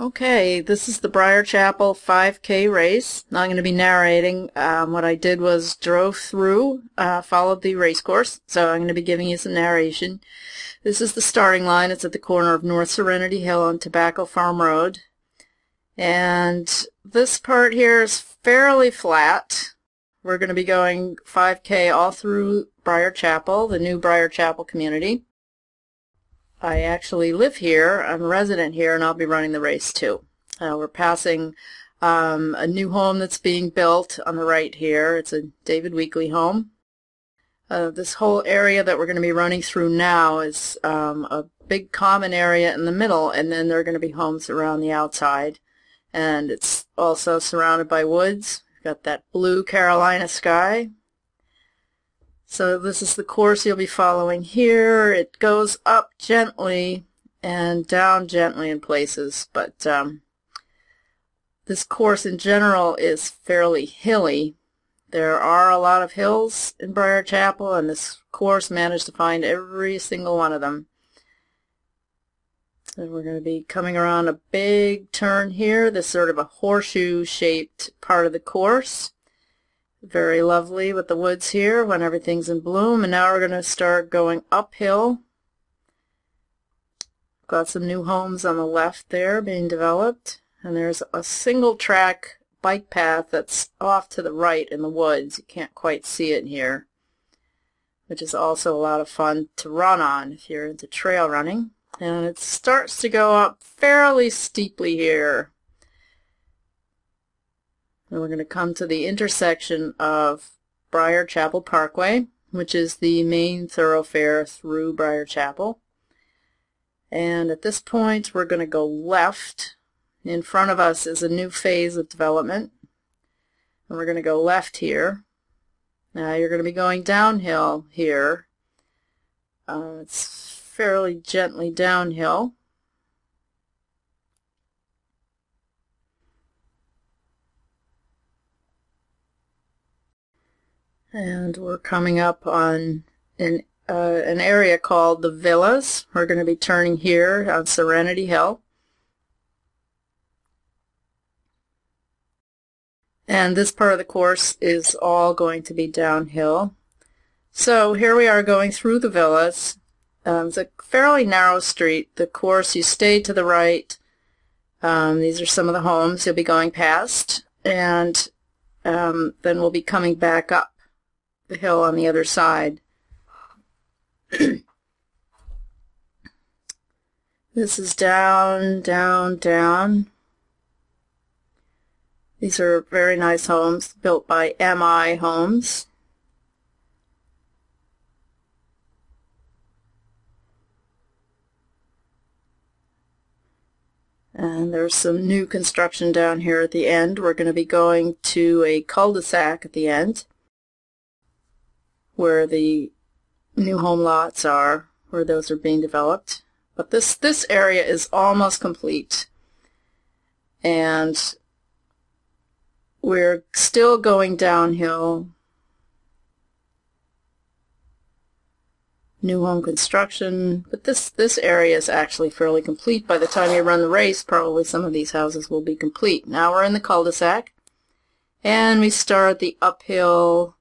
Okay, this is the Briar Chapel 5K race. Now I'm going to be narrating. What I did was drove through, followed the race course, so I'm going to be giving you some narration. This is the starting line. It's at the corner of North Serenity Hill and Tobacco Farm Road. And this part here is fairly flat. We're going to be going 5K all through Briar Chapel, the new Briar Chapel community. I actually live here. I'm a resident here, and I'll be running the race too. We're passing a new home that's being built on the right here. It's a David Weekley home. This whole area that we're going to be running through now is a big common area in the middle, and then there are going to be homes around the outside. And it's also surrounded by woods. We've got that blue Carolina sky. So this is the course you'll be following here. It goes up gently and down gently in places, but this course in general is fairly hilly. There are a lot of hills in Briar Chapel, and this course managed to find every single one of them. And we're going to be coming around a big turn here, this sort of a horseshoe-shaped part of the course. Very lovely with the woods here when everything's in bloom. And now we're going to start going uphill. Got some new homes on the left there being developed. And there's a single track bike path that's off to the right in the woods. You can't quite see it here, which is also a lot of fun to run on if you're into trail running. And it starts to go up fairly steeply here. And we're going to come to the intersection of Briar Chapel Parkway, which is the main thoroughfare through Briar Chapel. And at this point, we're going to go left. In front of us is a new phase of development. And we're going to go left here. Now you're going to be going downhill here. It's fairly gently downhill. And we're coming up on an area called the Villas. We're going to be turning here on Serenity Hill. And this part of the course is all going to be downhill. So here we are going through the Villas. It's a fairly narrow street. The course, you stay to the right. These are some of the homes you'll be going past. And then we'll be coming back up the hill on the other side. This is down, down, down. These are very nice homes built by MI Homes. And there's some new construction down here at the end. We're going to be going to a cul-de-sac at the end, where the new home lots are, where those are being developed. But this area is almost complete. And we're still going downhill. New home construction, but this area is actually fairly complete. By the time you run the race, probably some of these houses will be complete. Now we're in the cul-de-sac, and we start the uphill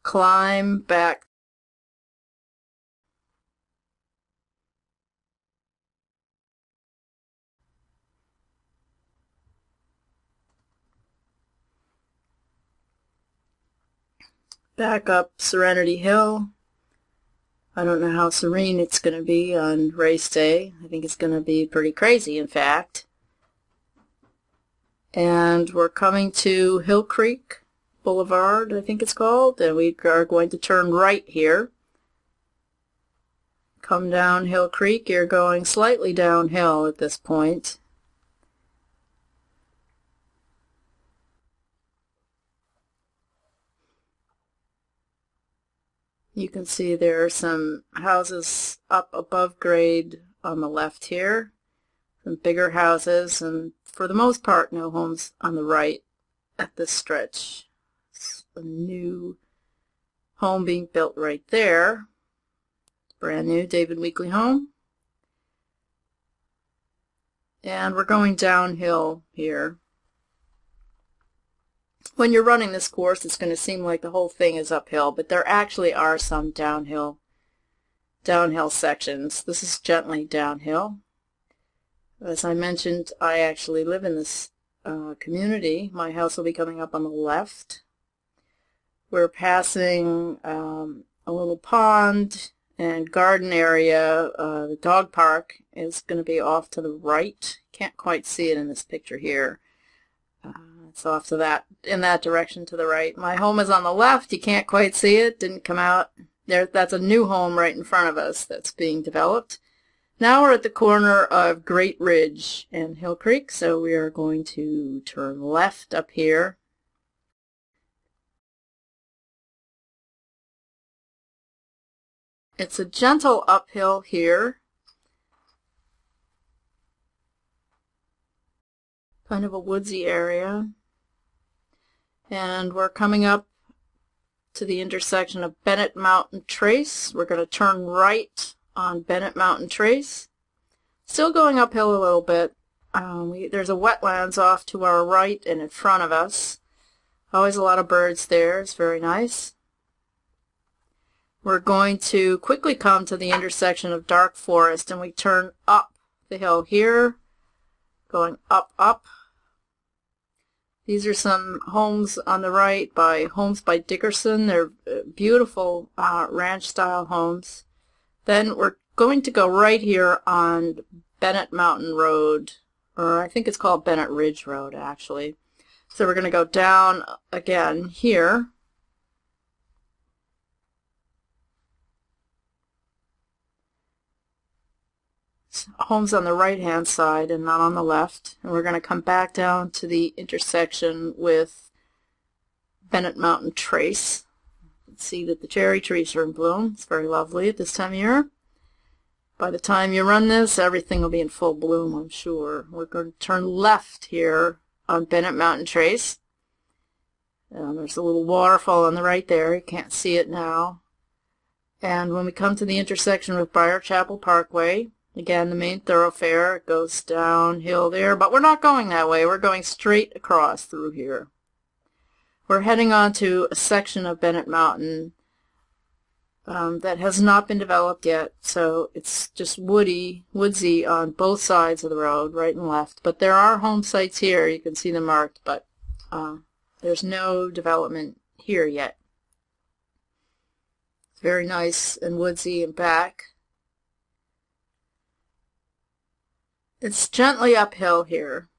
climb back. Back up Serenity Hill. I don't know how serene it's going to be on race day. I think it's going to be pretty crazy, in fact. And we're coming to Hill Creek Boulevard, I think it's called, and we are going to turn right here. Come down Hill Creek. You're going slightly downhill at this point. You can see there are some houses up above grade on the left here, some bigger houses, and for the most part no homes on the right at this stretch. It's a new home being built right there, brand new David Weekley home. And we're going downhill here. When you're running this course, it's going to seem like the whole thing is uphill, but there actually are some downhill sections. This is gently downhill. As I mentioned, I actually live in this community. My house will be coming up on the left. We're passing a little pond and garden area. The dog park is going to be off to the right. Can't quite see it in this picture here. It's off to in that direction to the right. My home is on the left. You can't quite see it. Didn't come out there. That's a new home right in front of us that's being developed. Now we're at the corner of Great Ridge and Hill Creek, so we are going to turn left up here. It's a gentle uphill here. Kind of a woodsy area. And we're coming up to the intersection of Bennett Mountain Trace. We're going to turn right on Bennett Mountain Trace. Still going uphill a little bit. There's a wetlands off to our right and in front of us. Always a lot of birds there. It's very nice. We're going to quickly come to the intersection of Dark Forest, and we turn up the hill here, going up. These are some homes on the right Homes by Dikerson. They're beautiful ranch-style homes. Then we're going to go right here on Bennett Mountain Road, or I think it's called Bennett Ridge Road, actually. So we're going to go down again here. Homes on the right-hand side and not on the left. And we're going to come back down to the intersection with Bennett Mountain Trace. You can see that the cherry trees are in bloom. It's very lovely at this time of year. By the time you run this, everything will be in full bloom, I'm sure. We're going to turn left here on Bennett Mountain Trace. There's a little waterfall on the right there. You can't see it now. And when we come to the intersection with Briar Chapel Parkway, again, the main thoroughfare, it goes downhill there, but we're not going that way. We're going straight across through here. We're heading on to a section of Bennett Mountain that has not been developed yet, so it's just woodsy on both sides of the road, right and left. But there are home sites here. You can see them marked, but there's no development here yet. It's very nice and woodsy and back. It's gently uphill here,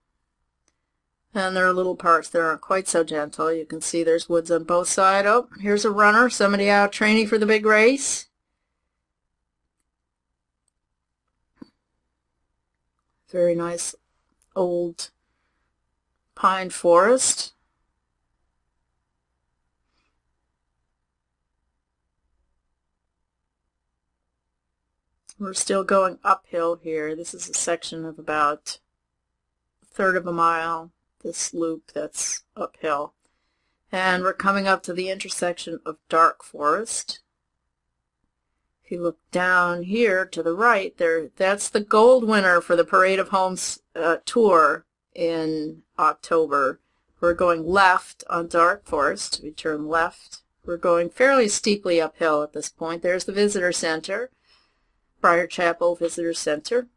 and there are little parts that aren't quite so gentle. You can see there's woods on both sides. Oh, here's a runner, somebody out training for the big race. Very nice old pine forest. We're still going uphill here. This is a section of about a third of a mile, this loop that's uphill. And we're coming up to the intersection of Dark Forest. If you look down here to the right, that's the gold winner for the Parade of Homes tour in October. We're going left on Dark Forest. We turn left. We're going fairly steeply uphill at this point. There's the visitor center. Briar Chapel Visitor Center.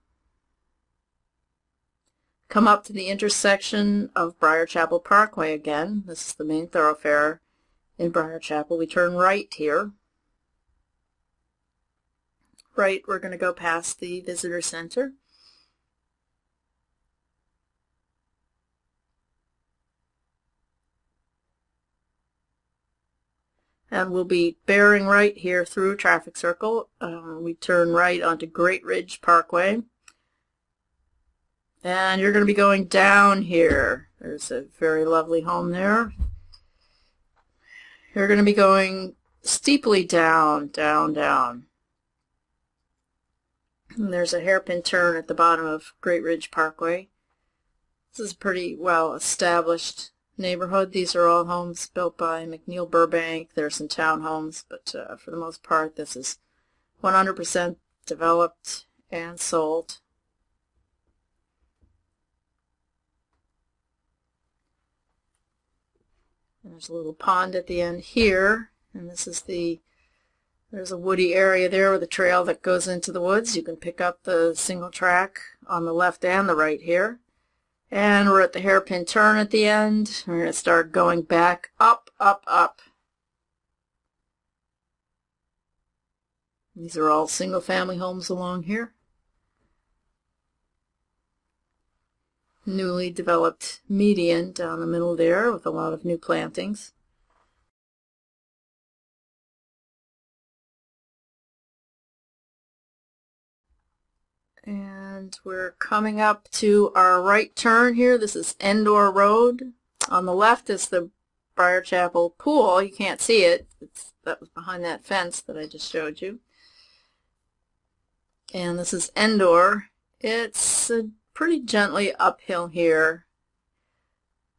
Come up to the intersection of Briar Chapel Parkway again. This is the main thoroughfare in Briar Chapel. We turn right here. Right, we're going to go past the Visitor Center. And we'll be bearing right here through a traffic circle. We turn right onto Great Ridge Parkway. And you're going to be going down here. There's a very lovely home there. You're going to be going steeply down. And there's a hairpin turn at the bottom of Great Ridge Parkway. This is a pretty well established neighborhood. These are all homes built by McNeil Burbank. There's some townhomes, but for the most part this is 100% developed and sold. And there's a little pond at the end here, and this is there's a woody area there with a trail that goes into the woods. You can pick up the single track on the left and the right here. And we're at the hairpin turn at the end. We're going to start going back up, up, up. These are all single-family homes along here. Newly developed median down the middle there with a lot of new plantings. And we're coming up to our right turn here. This is Endor Road. On the left is the Briar Chapel pool. You can't see it. That was behind that fence that I just showed you. And this is Endor. It's pretty gently uphill here.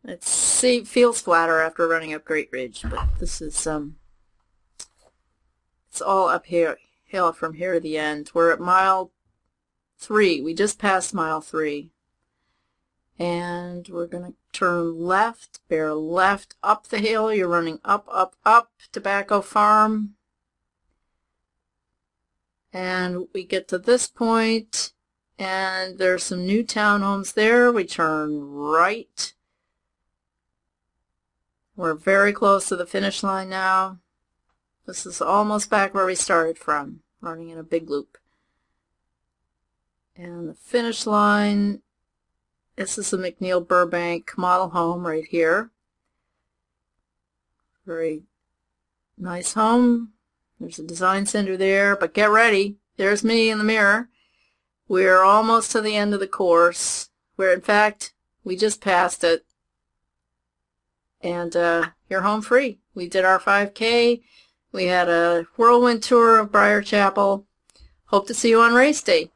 It feels flatter after running up Great Ridge, but this is it's all uphill from here to the end. We're at mile 3. We just passed mile 3. And we're going to turn left, bear left up the hill. You're running up, up, up, Tobacco Farm. And we get to this point, and there's some new townhomes there. We turn right. We're very close to the finish line now. This is almost back where we started from, running in a big loop. And the finish line, this is the McNeil Burbank model home right here. Very nice home. There's a design center there, but get ready. There's me in the mirror. We're almost to the end of the course. In fact, we just passed it. And you're home free. We did our 5K. We had a whirlwind tour of Briar Chapel. Hope to see you on race day.